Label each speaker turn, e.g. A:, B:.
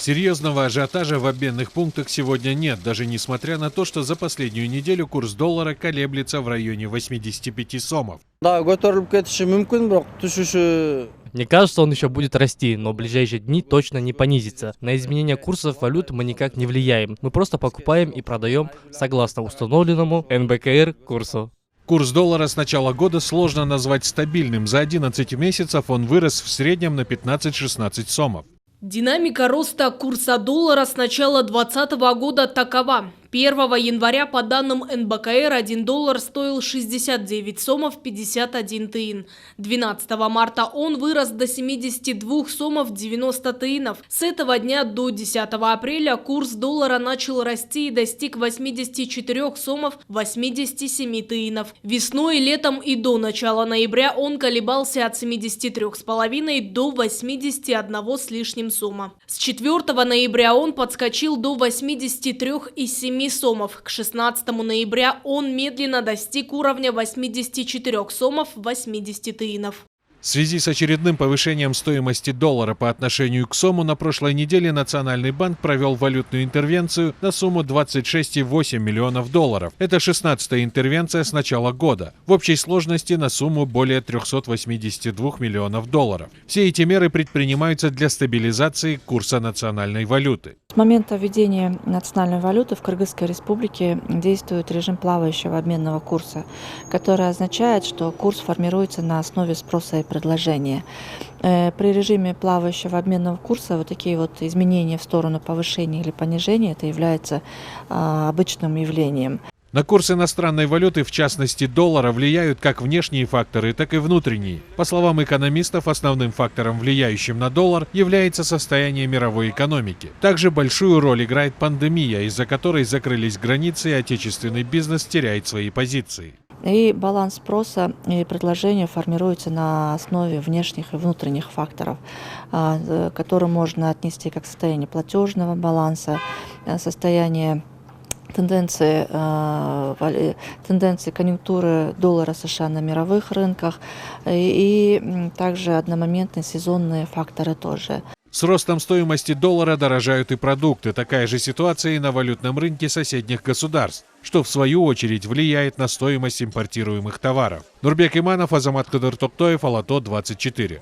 A: Серьезного ажиотажа в обменных пунктах сегодня нет, даже несмотря на то, что за последнюю неделю курс доллара колеблется в районе 85 сомов.
B: Мне
C: кажется, он еще будет расти, но в ближайшие дни точно не понизится. На изменение курсов валют мы никак не влияем. Мы просто покупаем и продаем согласно установленному НБКР курсу.
A: Курс доллара с начала года сложно назвать стабильным. За 11 месяцев он вырос в среднем на 15-16 сомов.
D: Динамика роста курса доллара с начала 2020 года такова. 1 января по данным НБКР 1 доллар стоил 69 сомов 51 тыин. 12 марта он вырос до 72 сомов 90 тыинов. С этого дня до 10 апреля курс доллара начал расти и достиг 84 сомов 87 тыинов. Весной, летом и до начала ноября он колебался от 73,5 до 81 с лишним сома. С 4 ноября он подскочил до 83,7 сомов. К 16 ноября он медленно достиг уровня 84 сомов 80 тыинов.
A: В связи с очередным повышением стоимости доллара по отношению к сому на прошлой неделе Национальный банк провел валютную интервенцию на сумму 26,8 миллионов долларов. Это 16-я интервенция с начала года. В общей сложности на сумму более 382 миллионов долларов. Все эти меры предпринимаются для стабилизации курса национальной валюты.
E: С момента введения национальной валюты в Кыргызской республике действует режим плавающего обменного курса, который означает, что курс формируется на основе спроса и предложения. При режиме плавающего обменного курса вот такие вот изменения в сторону повышения или понижения это является обычным явлением.
A: На курс иностранной валюты, в частности доллара, влияют как внешние факторы, так и внутренние. По словам экономистов, основным фактором, влияющим на доллар, является состояние мировой экономики. Также большую роль играет пандемия, из-за которой закрылись границы и отечественный бизнес теряет свои позиции.
E: И баланс спроса и предложения формируется на основе внешних и внутренних факторов, которые можно отнести как состояние платежного баланса, состояние тенденции конъюнктуры доллара США на мировых рынках и также одномоментные сезонные факторы тоже.
A: С ростом стоимости доллара дорожают и продукты. Такая же ситуация и на валютном рынке соседних государств, что в свою очередь влияет на стоимость импортируемых товаров. Нурбек Иманов, Азамат Кадыр Токтоев, Ала-То 24.